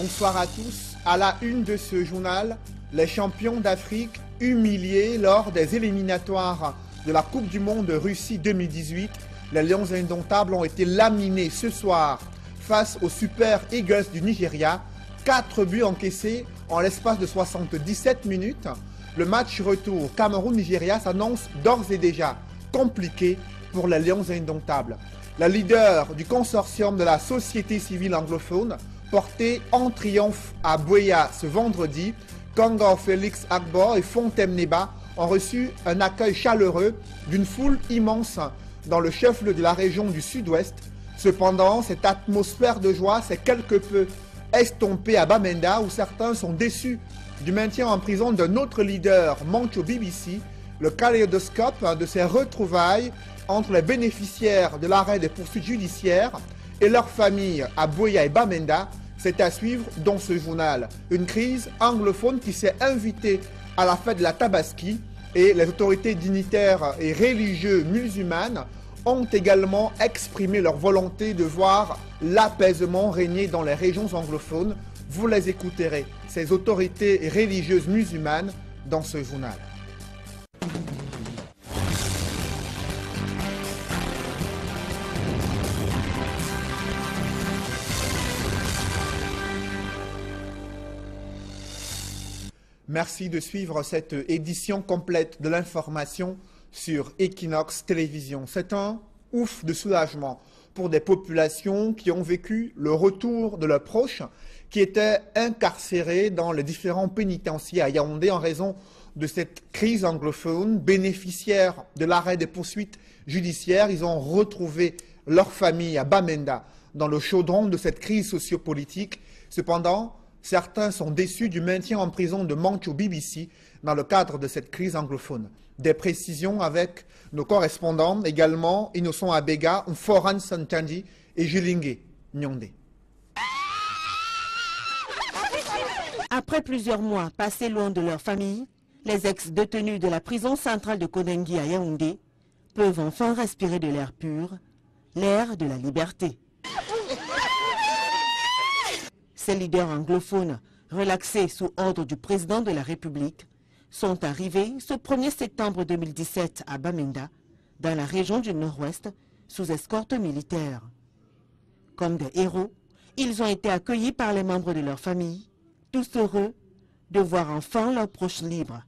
bonsoir à tous. À la une de ce journal, les champions d'Afrique humiliés lors des éliminatoires de la Coupe du Monde de Russie 2018. Les Lions indomptables ont été laminés ce soir face aux Super Eagles du Nigeria. 4 buts encaissés en l'espace de 77 minutes. Le match retour Cameroun-Nigeria s'annonce d'ores et déjà compliqué pour les Lions indomptables. La leader du consortium de la société civile anglophone, portée en triomphe à Buea ce vendredi, Kongo Félix Agbor et Fontem Neba ont reçu un accueil chaleureux d'une foule immense dans le chef-lieu de la région du Sud-Ouest. Cependant, cette atmosphère de joie s'est quelque peu estompée à Bamenda, où certains sont déçus du maintien en prison d'un autre leader, Mancho BBC. Le kaléidoscope de ces retrouvailles entre les bénéficiaires de l'arrêt des poursuites judiciaires et leurs familles à Buea et Bamenda, c'est à suivre dans ce journal. Une crise anglophone qui s'est invitée à la fête de la Tabaski, et les autorités dignitaires et religieuses musulmanes ont également exprimé leur volonté de voir l'apaisement régner dans les régions anglophones. Vous les écouterez, ces autorités religieuses musulmanes, dans ce journal. Merci de suivre cette édition complète de l'information sur Equinox Télévision. C'est un ouf de soulagement pour des populations qui ont vécu le retour de leurs proches qui étaient incarcérés dans les différents pénitenciers à Yaoundé en raison de cette crise anglophone. Bénéficiaires de l'arrêt des poursuites judiciaires, ils ont retrouvé leur famille à Bamenda dans le chaudron de cette crise sociopolitique. Cependant, certains sont déçus du maintien en prison de Mancho BBC dans le cadre de cette crise anglophone. Des précisions avec nos correspondants également, Innocent Abega, Foran Santandi et Jilingue Nyonde. Après plusieurs mois passés loin de leur famille, les ex-détenus de la prison centrale de Konengi à Yaoundé peuvent enfin respirer de l'air pur, l'air de la liberté. Ces leaders anglophones, relaxés sous ordre du président de la République, sont arrivés ce 1er septembre 2017 à Bamenda, dans la région du Nord-Ouest, sous escorte militaire. Comme des héros, ils ont été accueillis par les membres de leur famille, tous heureux de voir enfin leurs proches libres.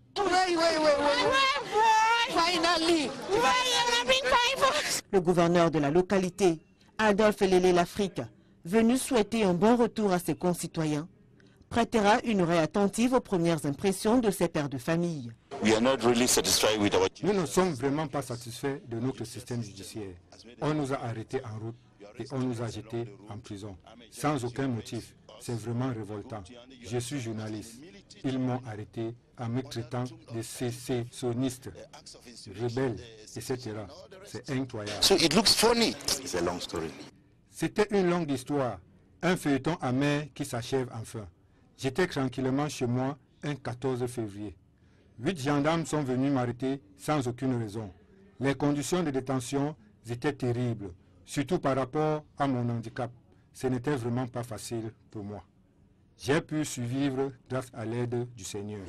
Le gouverneur de la localité, Adolphe Lélé l'Afrique, venu souhaiter un bon retour à ses concitoyens, prêtera une oreille attentive aux premières impressions de ces pères de famille. Nous ne sommes vraiment pas satisfaits de notre système judiciaire. On nous a arrêtés en route et on nous a jetés en prison, sans aucun motif. C'est vraiment révoltant. Je suis journaliste. Ils m'ont arrêté en me traitant de sécessionnistes, rebelles, etc. C'est incroyable. C'était une longue histoire, un feuilleton amer qui s'achève enfin. J'étais tranquillement chez moi un 14 février. 8 gendarmes sont venus m'arrêter sans aucune raison. Les conditions de détention étaient terribles, surtout par rapport à mon handicap. Ce n'était vraiment pas facile pour moi. J'ai pu survivre grâce à l'aide du Seigneur.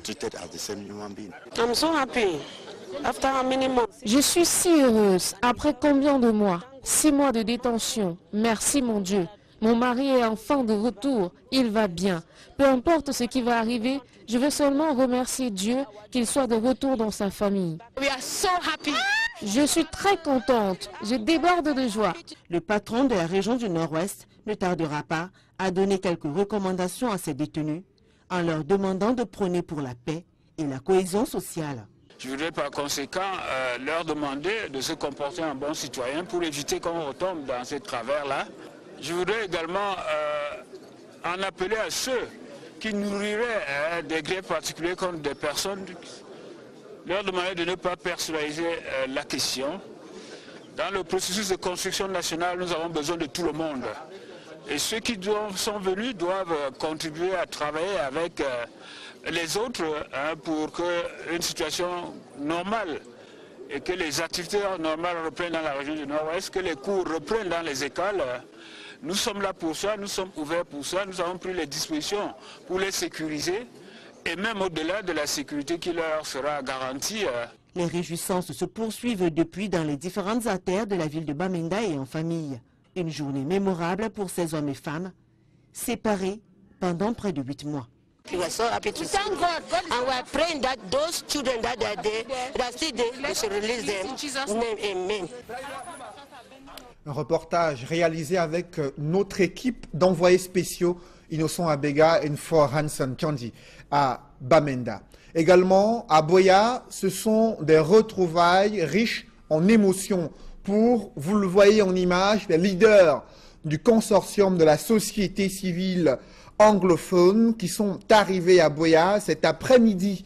Je suis si heureuse. Après combien de mois? 6 mois de détention. Merci mon Dieu. Mon mari est enfin de retour. Il va bien. Peu importe ce qui va arriver, je veux seulement remercier Dieu qu'il soit de retour dans sa famille. Je suis très contente. Je déborde de joie. Le patron de la région du Nord-Ouest ne tardera pas à donner quelques recommandations à ces détenus en leur demandant de prôner pour la paix et la cohésion sociale. Je voudrais par conséquent leur demander de se comporter en bon citoyen pour éviter qu'on retombe dans ces travers-là. Je voudrais également en appeler à ceux qui nourriraient des grès particuliers contre des personnes, leur demander de ne pas personnaliser la question. Dans le processus de construction nationale, nous avons besoin de tout le monde. Et ceux qui sont venus doivent contribuer à travailler avec les autres pour qu'une situation normale et que les activités normales reprennent dans la région du Nord-Ouest, que les cours reprennent dans les écoles, Nous sommes là pour ça, nous sommes ouverts pour ça, nous avons pris les dispositions pour les sécuriser et même au-delà de la sécurité qui leur sera garantie. Les réjouissances se poursuivent depuis dans les différentes artères de la ville de Bamenda et en famille. Une journée mémorable pour ces hommes et femmes, séparés pendant près de 8 mois. We were so happy to see them, and we are praying that those children that are there, that still there, we should release them. In Jesus' name, amen. Un reportage réalisé avec notre équipe d'envoyés spéciaux Innocent Abega et Nfor Hansen Kandi à Bamenda. Également à Boya, ce sont des retrouvailles riches en émotions pour, vous le voyez en image, les leaders du consortium de la société civile anglophone qui sont arrivés à Boya cet après-midi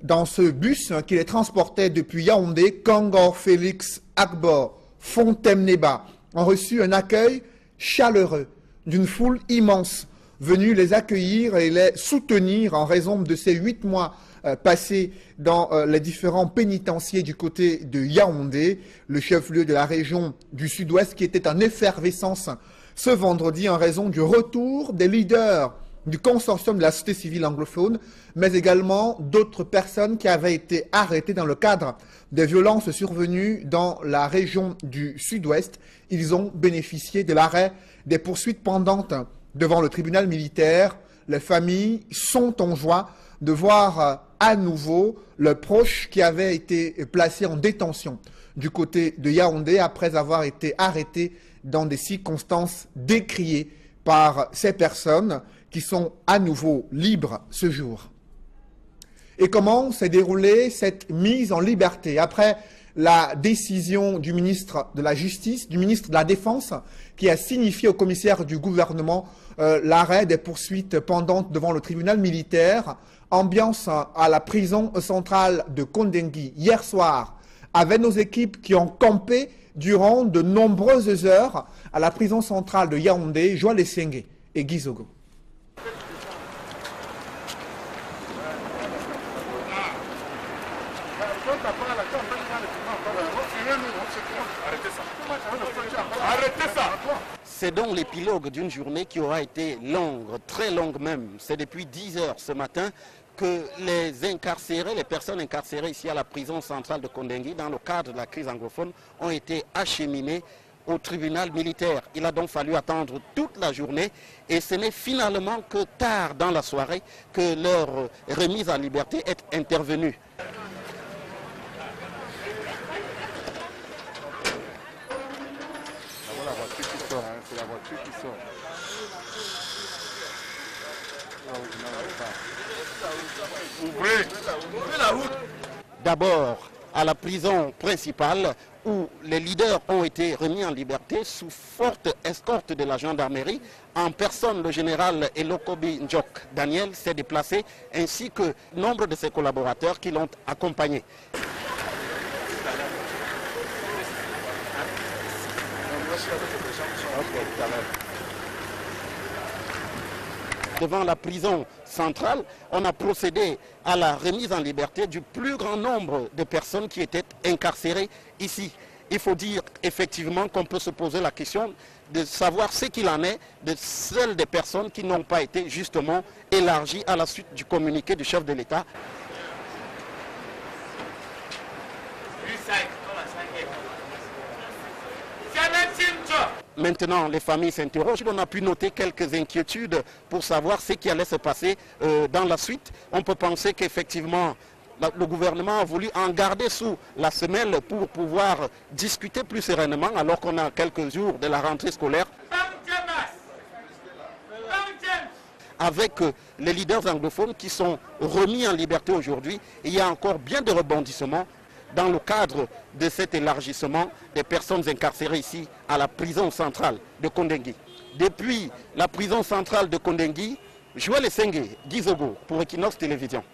dans ce bus qui les transportait depuis Yaoundé. Kangor, Félix, Akbor, Fontaine-Neba ont reçu un accueil chaleureux d'une foule immense venue les accueillir et les soutenir en raison de ces 8 mois passés dans les différents pénitenciers du côté de Yaoundé, le chef-lieu de la région du Sud-Ouest qui était en effervescence ce vendredi en raison du retour des leaders du consortium de la société civile anglophone, mais également d'autres personnes qui avaient été arrêtées dans le cadre des violences survenues dans la région du Sud-Ouest. Ils ont bénéficié de l'arrêt des poursuites pendantes devant le tribunal militaire. Les familles sont en joie de voir à nouveau leurs proches qui avaient été placés en détention du côté de Yaoundé après avoir été arrêtés dans des circonstances décriées par ces personnes qui sont à nouveau libres ce jour. Et comment s'est déroulée cette mise en liberté après la décision du ministre de la Justice, du ministre de la Défense, qui a signifié au commissaire du gouvernement l'arrêt des poursuites pendantes devant le tribunal militaire. Ambiance à la prison centrale de Kondengui hier soir, avec nos équipes qui ont campé durant de nombreuses heures à la prison centrale de Yaoundé, Joël Essenge et Guy Zogo. C'est donc l'épilogue d'une journée qui aura été longue, très longue même. C'est depuis 10 heures ce matin que les incarcérés, les personnes incarcérées ici à la prison centrale de Kondengui, dans le cadre de la crise anglophone, ont été acheminées au tribunal militaire. Il a donc fallu attendre toute la journée et ce n'est finalement que tard dans la soirée que leur remise en liberté est intervenue. C'est la voiture qui sort. Ouvrez la route. D'abord à la prison principale où les leaders ont été remis en liberté sous forte escorte de la gendarmerie. En personne, le général Elokobi Njok Daniel s'est déplacé ainsi que nombre de ses collaborateurs qui l'ont accompagné. Devant la prison centrale, on a procédé à la remise en liberté du plus grand nombre de personnes qui étaient incarcérées ici. Il faut dire effectivement qu'on peut se poser la question de savoir ce qu'il en est de celles des personnes qui n'ont pas été justement élargies à la suite du communiqué du chef de l'État. Maintenant, les familles s'interrogent. On a pu noter quelques inquiétudes pour savoir ce qui allait se passer dans la suite. On peut penser qu'effectivement, le gouvernement a voulu en garder sous la semelle pour pouvoir discuter plus sereinement alors qu'on a quelques jours de la rentrée scolaire. Avec les leaders anglophones qui sont remis en liberté aujourd'hui, il y a encore bien de rebondissements dans le cadre de cet élargissement des personnes incarcérées ici à la prison centrale de Kondengui. Depuis la prison centrale de Kondengui, Joël Essenge, Guy Zogo pour Equinox Télévision.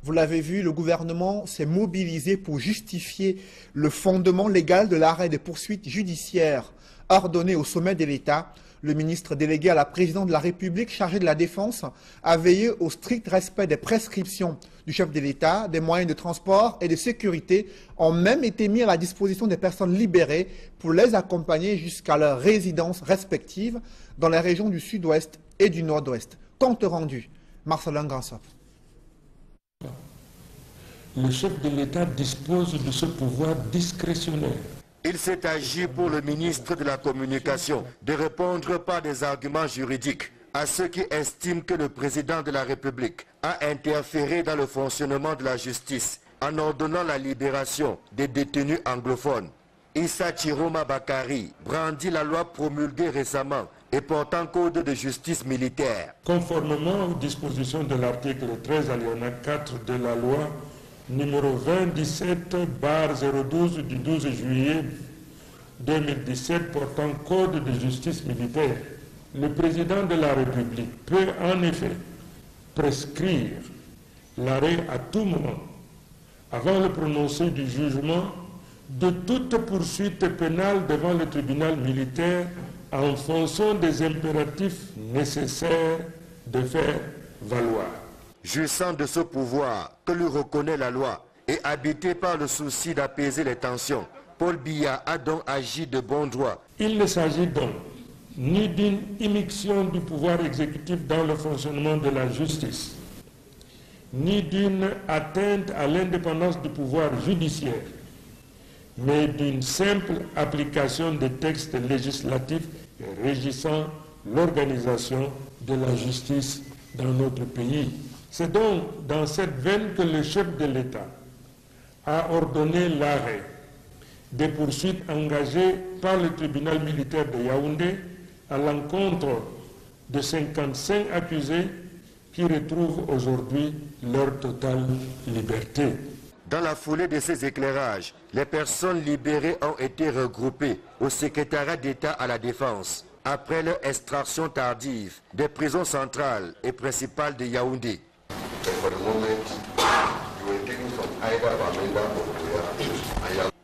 Vous l'avez vu, le gouvernement s'est mobilisé pour justifier le fondement légal de l'arrêt des poursuites judiciaires ordonnées au sommet de l'État. Le ministre délégué à la présidente de la République chargé de la Défense a veillé au strict respect des prescriptions du chef de l'État. Des moyens de transport et de sécurité ont même été mis à la disposition des personnes libérées pour les accompagner jusqu'à leurs résidences respectives dans les régions du Sud-Ouest et du Nord-Ouest. Compte rendu, Marcelin Gansop. Le chef de l'État dispose de ce pouvoir discrétionnaire. Il s'est agi pour le ministre de la Communication de répondre par des arguments juridiques à ceux qui estiment que le président de la République a interféré dans le fonctionnement de la justice en ordonnant la libération des détenus anglophones. Issa Chiroma Bakari brandit la loi promulguée récemment et portant code de justice militaire. Conformément aux dispositions de l'article 13 alinéa 4 de la loi numéro 2017/012 du 12 juillet 2017 portant code de justice militaire, le président de la République peut en effet prescrire l'arrêt à tout moment, avant le prononcé du jugement, de toute poursuite pénale devant le tribunal militaire en fonction des impératifs nécessaires de faire valoir. Jouissant de ce pouvoir que lui reconnaît la loi et habité par le souci d'apaiser les tensions, Paul Biya a donc agi de bon droit. Il ne s'agit donc ni d'une immixtion du pouvoir exécutif dans le fonctionnement de la justice, ni d'une atteinte à l'indépendance du pouvoir judiciaire, mais d'une simple application des textes législatifs régissant l'organisation de la justice dans notre pays. C'est donc dans cette veine que le chef de l'État a ordonné l'arrêt des poursuites engagées par le tribunal militaire de Yaoundé à l'encontre de 55 accusés qui retrouvent aujourd'hui leur totale liberté. Dans la foulée de ces éclairages, les personnes libérées ont été regroupées au secrétariat d'État à la Défense après leur extraction tardive des prisons centrales et principales de Yaoundé.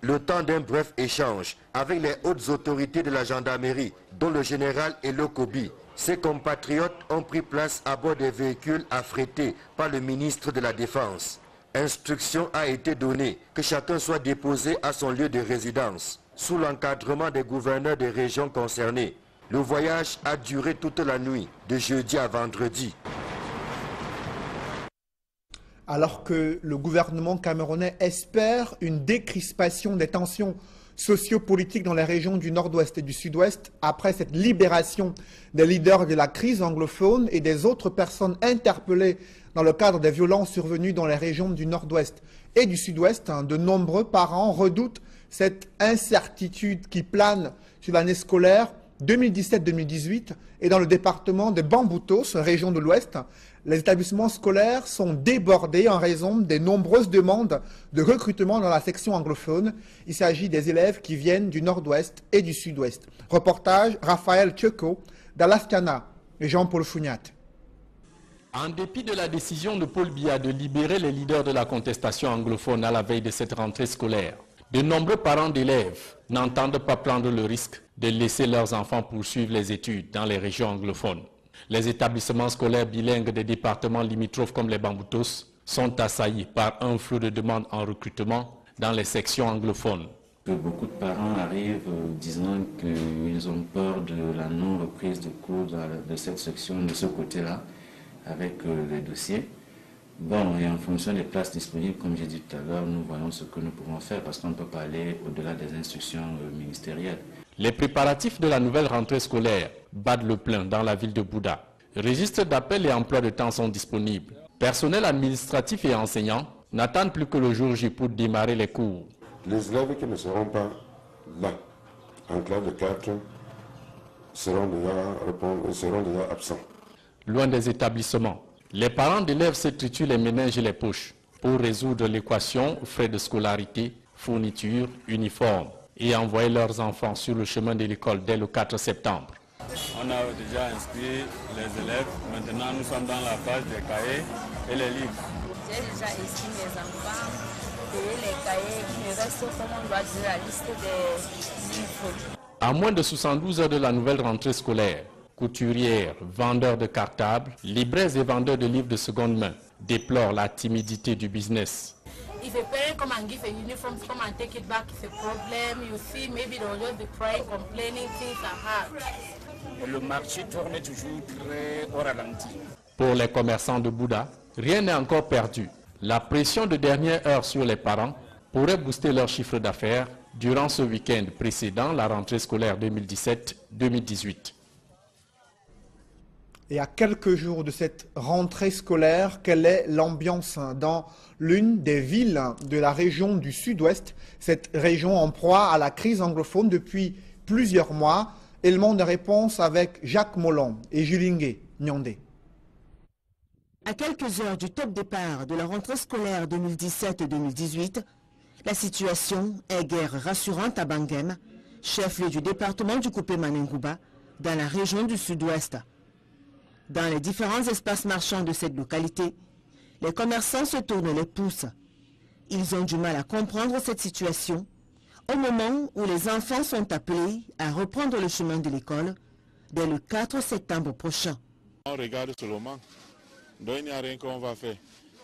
Le temps d'un bref échange avec les hautes autorités de la gendarmerie, dont le général Elo Kobi, ses compatriotes ont pris place à bord des véhicules affrétés par le ministre de la Défense. Instruction a été donnée que chacun soit déposé à son lieu de résidence, sous l'encadrement des gouverneurs des régions concernées. Le voyage a duré toute la nuit, de jeudi à vendredi. Alors que le gouvernement camerounais espère une décrispation des tensions sociopolitiques dans les régions du Nord-Ouest et du Sud-Ouest, après cette libération des leaders de la crise anglophone et des autres personnes interpellées dans le cadre des violences survenues dans les régions du Nord-Ouest et du Sud-Ouest, de nombreux parents redoutent cette incertitude qui plane sur l'année scolaire 2017-2018 et dans le département de Bamboutos, région de l'Ouest. Les établissements scolaires sont débordés en raison des nombreuses demandes de recrutement dans la section anglophone. Il s'agit des élèves qui viennent du Nord-Ouest et du Sud-Ouest. Reportage Raphaël Tcheko, d'Alaskana et Jean-Paul Fougnat. En dépit de la décision de Paul Biya de libérer les leaders de la contestation anglophone à la veille de cette rentrée scolaire, de nombreux parents d'élèves n'entendent pas prendre le risque de laisser leurs enfants poursuivre les études dans les régions anglophones. Les établissements scolaires bilingues des départements limitrophes comme les Bamboutos sont assaillis par un flot de demandes en recrutement dans les sections anglophones. Beaucoup de parents arrivent disant qu'ils ont peur de la non-reprise de cours de cette section, de ce côté-là, avec les dossiers. Bon, et en fonction des places disponibles, comme j'ai dit tout à l'heure, nous voyons ce que nous pouvons faire parce qu'on ne peut pas aller au-delà des instructions ministérielles. Les préparatifs de la nouvelle rentrée scolaire battent le plein dans la ville de Bouda. Registres d'appel et emploi de temps sont disponibles. Personnel administratif et enseignants n'attendent plus que le jour J pour démarrer les cours. Les élèves qui ne seront pas là, en classe de 4, seront déjà absents. Loin des établissements, les parents d'élèves se triturent les méninges et les poches pour résoudre l'équation frais de scolarité, fourniture, uniforme et envoyer leurs enfants sur le chemin de l'école dès le 4 septembre. On a déjà inscrit les élèves. Maintenant, nous sommes dans la phase des cahiers et les livres. J'ai déjà inscrit mes enfants, payé les cahiers. Il me reste, comme on doit dire, la liste des livres. À moins de 72 heures de la nouvelle rentrée scolaire, couturières, vendeurs de cartables, libraires et vendeurs de livres de seconde main déplorent la timidité du business. If a parent come and give a uniform, come and take it back, it's a problem. You see, maybe they'll just be crying, complaining, things are hard. Le marché tourne toujours très au ralenti. Pour les commerçants de Bouddha, rien n'est encore perdu. La pression de dernière heure sur les parents pourrait booster leur chiffre d'affaires durant ce week-end précédant la rentrée scolaire 2017-2018. Et à quelques jours de cette rentrée scolaire, quelle est l'ambiance dans l'une des villes de la région du Sud-Ouest, cette région en proie à la crise anglophone depuis plusieurs mois? Élément de réponse avec Jacques Mollon et Julingue Nyondé. À quelques heures du top départ de la rentrée scolaire 2017-2018, la situation est guère rassurante à Bangem, chef-lieu du département du Coupé Manengouba, dans la région du Sud-Ouest. Dans les différents espaces marchands de cette localité, les commerçants se tournent les pouces. Ils ont du mal à comprendre cette situation au moment où les enfants sont appelés à reprendre le chemin de l'école dès le 4 septembre prochain. On regarde seulement, donc il n'y a rien qu'on va faire.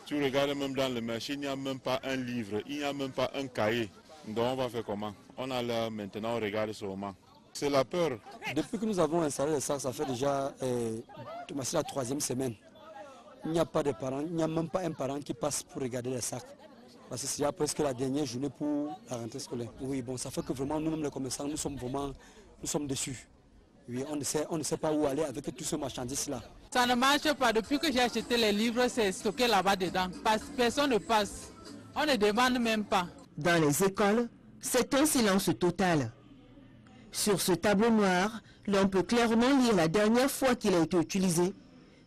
Tu regardes même dans le marché, il n'y a même pas un livre, il n'y a même pas un cahier. Donc on va faire comment? On a là maintenant, on regarde seulement. C'est la peur. Depuis que nous avons installé les sacs, ça fait déjà la 3e semaine. Il n'y a pas de parents, il n'y a même pas un parent qui passe pour regarder les sacs. Parce que c'est presque la dernière journée pour la rentrée scolaire. Oui, bon, ça fait que vraiment, nous-mêmes les commerçants, nous sommes déçus. Oui, on ne sait pas où aller avec tout ce marchandise-là. Ça ne marche pas. Depuis que j'ai acheté les livres, c'est stocké là-bas dedans. Personne ne passe. On ne demande même pas. Dans les écoles, c'est un silence total. Sur ce tableau noir, l'on peut clairement lire la dernière fois qu'il a été utilisé,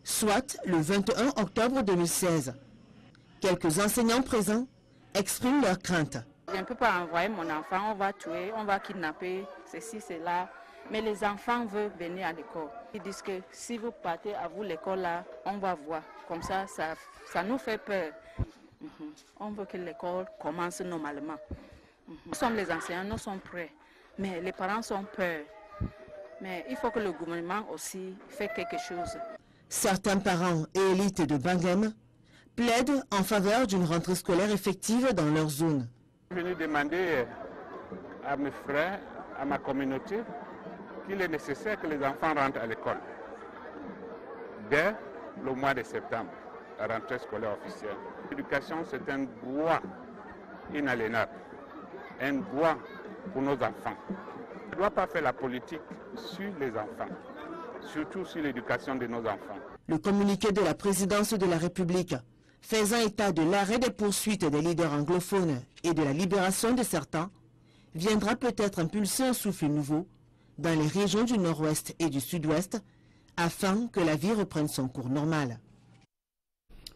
soit le 21 octobre 2016. Quelques enseignants présents expriment leurs craintes. Je ne peux pas envoyer mon enfant, on va tuer, on va kidnapper, ceci, cela. Mais les enfants veulent venir à l'école. Ils disent que si vous partez à vous l'école là, on va voir. Comme ça nous fait peur. On veut que l'école commence normalement. Nous sommes les enseignants, nous sommes prêts. Mais les parents sont peur. Mais il faut que le gouvernement aussi fait quelque chose. Certains parents et élites de Bangem plaident en faveur d'une rentrée scolaire effective dans leur zone. Je suis venu demander à mes frères, à ma communauté, qu'il est nécessaire que les enfants rentrent à l'école dès le mois de septembre, la rentrée scolaire officielle. L'éducation, c'est un droit inaliénable, un droit pour nos enfants. On ne doit pas faire la politique sur les enfants, surtout sur l'éducation de nos enfants. Le communiqué de la présidence de la République faisant état de l'arrêt des poursuites des leaders anglophones et de la libération de certains viendra peut-être impulser un souffle nouveau dans les régions du Nord-Ouest et du Sud-Ouest afin que la vie reprenne son cours normal.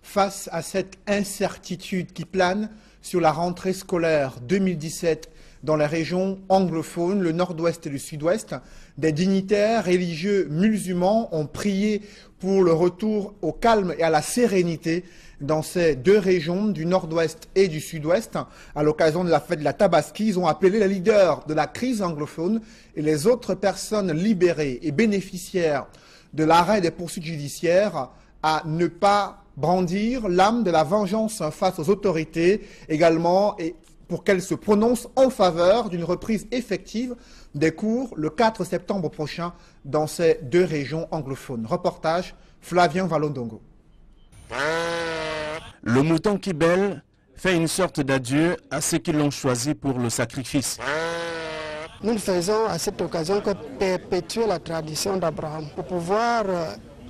Face à cette incertitude qui plane sur la rentrée scolaire 2017 dans les régions anglophones, le Nord-Ouest et le Sud-Ouest, des dignitaires religieux musulmans ont prié pour le retour au calme et à la sérénité dans ces deux régions du Nord-Ouest et du Sud-Ouest. À l'occasion de la fête de la Tabaski, ils ont appelé les leaders de la crise anglophone et les autres personnes libérées et bénéficiaires de l'arrêt des poursuites judiciaires à ne pas brandir l'âme de la vengeance face aux autorités, également et pour qu'elles se prononcent en faveur d'une reprise effective des cours le 4 septembre prochain dans ces deux régions anglophones. Reportage Flavien Valondongo. Le mouton qui bêle fait une sorte d'adieu à ceux qui l'ont choisi pour le sacrifice. Nous le faisons à cette occasion que perpétuer la tradition d'Abraham pour pouvoir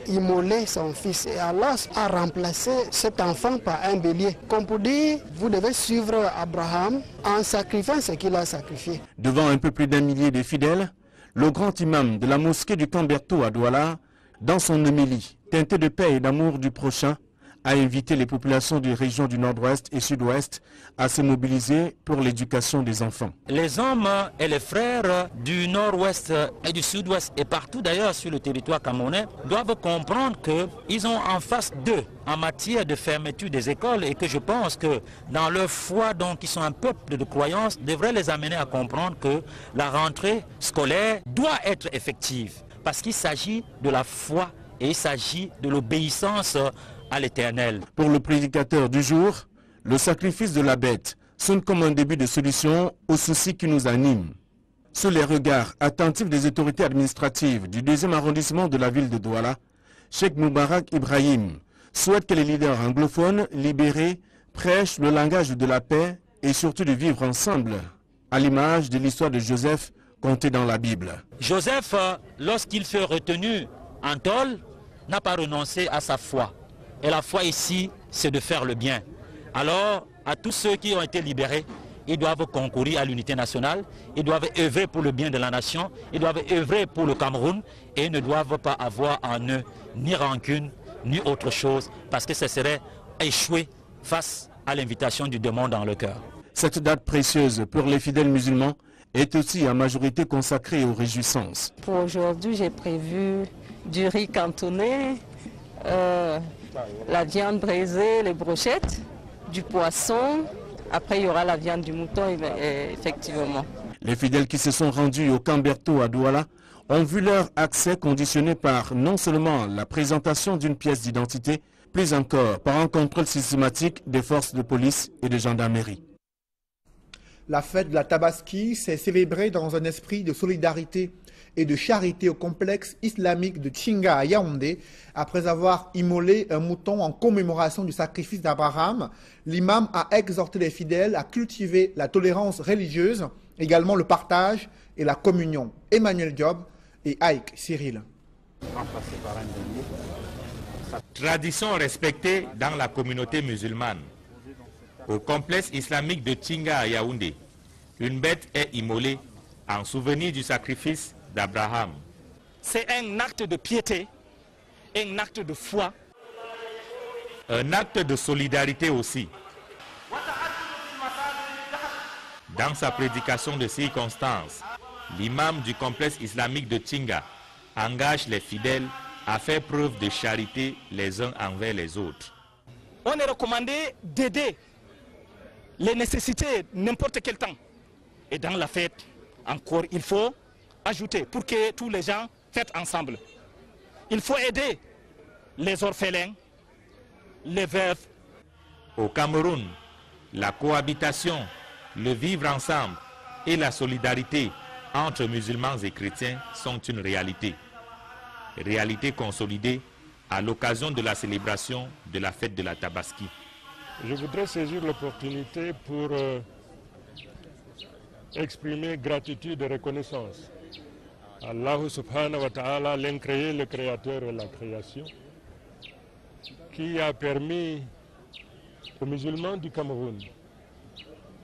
immoler son fils. Et Allah a remplacé cet enfant par un bélier. Comme pour dire, vous devez suivre Abraham en sacrifiant ce qu'il a sacrifié. Devant un peu plus d'1 millier de fidèles, le grand imam de la mosquée du Camberto à Douala, dans son homélie, teintée de paix et d'amour du prochain, a invité les populations des régions du Nord-Ouest et Sud-Ouest à se mobiliser pour l'éducation des enfants. Les hommes et les frères du Nord-Ouest et du Sud-Ouest et partout d'ailleurs sur le territoire camerounais doivent comprendre qu'ils ont en face d'eux en matière de fermeture des écoles et que je pense que dans leur foi, donc ils sont un peuple de croyance, devrait les amener à comprendre que la rentrée scolaire doit être effective parce qu'il s'agit de la foi et il s'agit de l'obéissance à l'Éternel. Pour le prédicateur du jour, le sacrifice de la bête sonne comme un début de solution aux soucis qui nous animent. Sous les regards attentifs des autorités administratives du 2e arrondissement de la ville de Douala, Cheikh Moubarak Ibrahim souhaite que les leaders anglophones libérés prêchent le langage de la paix et surtout de vivre ensemble, à l'image de l'histoire de Joseph contée dans la Bible. Joseph, lorsqu'il fut retenu en tôle, n'a pas renoncé à sa foi. Et la foi ici, c'est de faire le bien. Alors, à tous ceux qui ont été libérés, ils doivent concourir à l'unité nationale, ils doivent œuvrer pour le bien de la nation, ils doivent œuvrer pour le Cameroun et ils ne doivent pas avoir en eux ni rancune, ni autre chose, parce que ce serait échouer face à l'invitation du démon dans le cœur. Cette date précieuse pour les fidèles musulmans est aussi en majorité consacrée aux réjouissances. Pour aujourd'hui, j'ai prévu du riz cantonné, la viande braisée, les brochettes, du poisson. Après, il y aura la viande du mouton, effectivement. Les fidèles qui se sont rendus au camp Berthaud à Douala ont vu leur accès conditionné par non seulement la présentation d'une pièce d'identité, plus encore par un contrôle systématique des forces de police et de gendarmerie. La fête de la Tabaski s'est célébrée dans un esprit de solidarité et de charité au complexe islamique de Tchinga à Yaoundé. Après avoir immolé un mouton en commémoration du sacrifice d'Abraham, l'imam a exhorté les fidèles à cultiver la tolérance religieuse, également le partage et la communion. Emmanuel Diop et Aïk Cyril. Tradition respectée dans la communauté musulmane. Au complexe islamique de Tchinga à Yaoundé, une bête est immolée en souvenir du sacrifice d'Abraham. C'est un acte de piété, un acte de foi. Un acte de solidarité aussi. Dans sa prédication de circonstance, l'imam du complexe islamique de Tchinga engage les fidèles à faire preuve de charité les uns envers les autres. On est recommandé d'aider les nécessités n'importe quel temps. Et dans la fête, encore, il faut ajouter pour que tous les gens fêtent ensemble. Il faut aider les orphelins, les veuves. Au Cameroun, la cohabitation, le vivre ensemble et la solidarité entre musulmans et chrétiens sont une réalité. Réalité consolidée à l'occasion de la célébration de la fête de la Tabaski. Je voudrais saisir l'opportunité pour exprimer gratitude et reconnaissance à Allah subhanahu wa ta'ala, l'incréé, le créateur et la création, qui a permis aux musulmans du Cameroun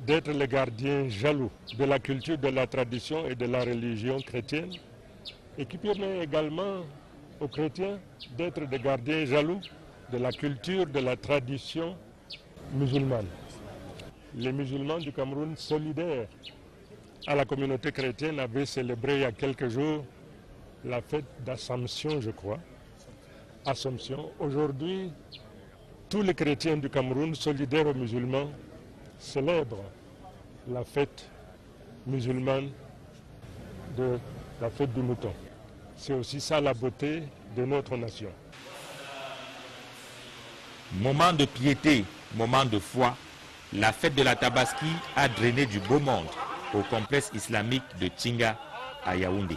d'être les gardiens jaloux de la culture, de la tradition et de la religion chrétienne, et qui permet également aux chrétiens d'être des gardiens jaloux de la culture, de la tradition musulmane. Les musulmans du Cameroun solidaires à la communauté chrétienne avaient célébré il y a quelques jours la fête d'Assomption, je crois. Assomption. Aujourd'hui, tous les chrétiens du Cameroun solidaires aux musulmans célèbrent la fête musulmane de la fête du mouton. C'est aussi ça la beauté de notre nation. Moment de piété, moment de foi, la fête de la Tabaski a drainé du beau monde au complexe islamique de Tchinga à Yaoundé.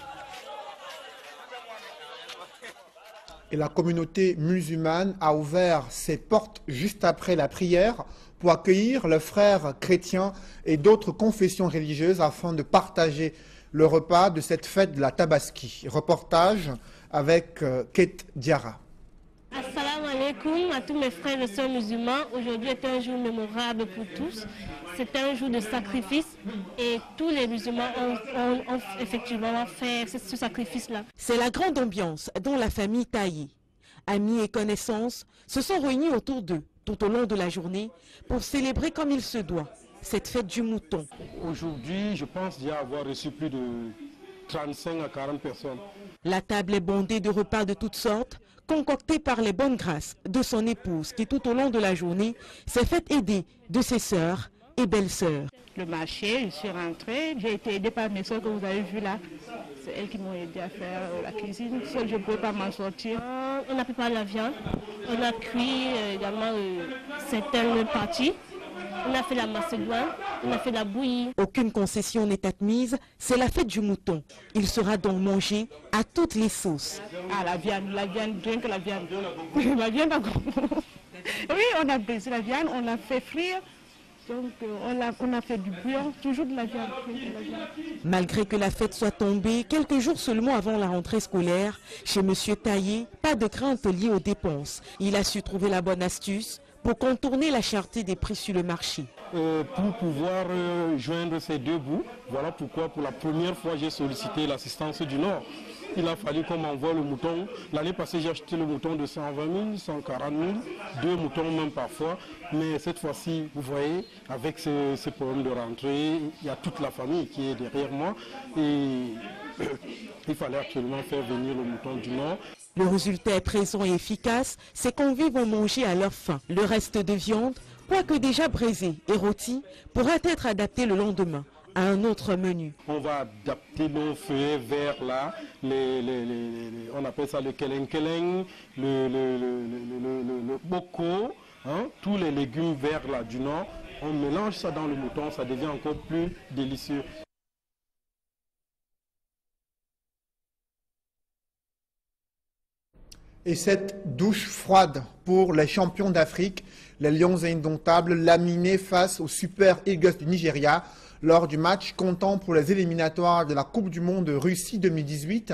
Et la communauté musulmane a ouvert ses portes juste après la prière pour accueillir leurs frères chrétiens et d'autres confessions religieuses afin de partager le repas de cette fête de la Tabaski. Reportage avec Kate Diarra. Assalamu alaikum à tous mes frères et sœurs musulmans. Aujourd'hui est un jour mémorable pour tous. C'est un jour de sacrifice et tous les musulmans ont effectivement fait ce sacrifice-là. C'est la grande ambiance dans la famille Taï. Amis et connaissances se sont réunis autour d'eux tout au long de la journée pour célébrer comme il se doit cette fête du mouton. Aujourd'hui, je pense déjà avoir reçu plus de 35 à 40 personnes. La table est bondée de repas de toutes sortes, concoctés par les bonnes grâces de son épouse qui tout au long de la journée s'est fait aider de ses sœurs et belles-sœurs. Le marché, je suis rentrée, j'ai été aidée par mes soeurs que vous avez vues là. C'est elles qui m'ont aidé à faire la cuisine. Seule, je ne pouvais pas m'en sortir. On a préparé la viande, on a cuit également certaines parties. On a fait la macédoine, on a fait la bouillie. Aucune concession n'est admise, c'est la fête du mouton. Il sera donc mangé à toutes les sauces. Ah, la viande, rien que la viande. La viande encore. Oui, on a baisé la viande, on l'a fait frire. Donc on a fait du bouillon, toujours de la viande. Malgré que la fête soit tombée quelques jours seulement avant la rentrée scolaire, chez M. Taillé, pas de crainte liée aux dépenses. Il a su trouver la bonne astuce pour contourner la cherté des prix sur le marché. Pour pouvoir joindre ces deux bouts, voilà pourquoi pour la première fois j'ai sollicité l'assistance du Nord. Il a fallu qu'on m'envoie le mouton. L'année passée, j'ai acheté le mouton de 120 000, 140 000, 2 moutons même parfois. Mais cette fois-ci, vous voyez, avec ce problème de rentrée, il y a toute la famille qui est derrière moi. Et il fallait absolument faire venir le mouton du Nord. Le résultat est présent et efficace. Ces convives vont manger à leur faim. Le reste de viande, quoique déjà braisé et rôti, pourra être adapté le lendemain à un autre menu. On va adapter nos feuillets verts là, on appelle ça le keleng-keleng, le boko, hein, tous les légumes verts là du Nord. On mélange ça dans le mouton, ça devient encore plus délicieux. Et cette douche froide pour les champions d'Afrique, les Lions indomptables, laminés face aux Super Eagles du Nigeria, lors du match comptant pour les éliminatoires de la Coupe du Monde de Russie 2018.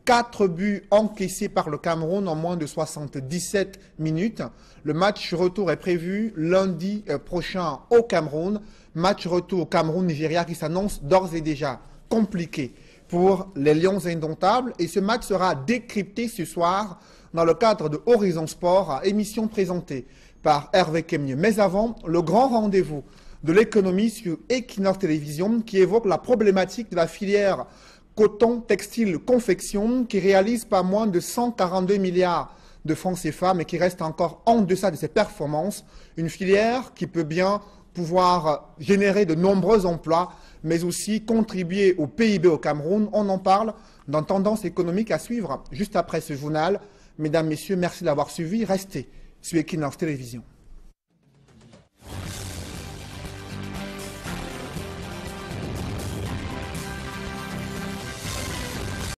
4 buts encaissés par le Cameroun en moins de 77 minutes. Le match retour est prévu lundi prochain au Cameroun. Match retour au Cameroun-Nigeria qui s'annonce d'ores et déjà compliqué pour les Lions indomptables. Et ce match sera décrypté ce soir dans le cadre de Horizon Sport, émission présentée par Hervé Kemnier. Mais avant, le grand rendez-vous de l'économie sur Equinox Télévision qui évoque la problématique de la filière coton, textile, confection qui réalise pas moins de 142 milliards de francs CFA mais qui reste encore en deçà de ses performances. Une filière qui peut bien pouvoir générer de nombreux emplois mais aussi contribuer au PIB au Cameroun. On en parle dans Tendance économique à suivre juste après ce journal. Mesdames, Messieurs, merci d'avoir suivi. Restez sur Equinox Télévision.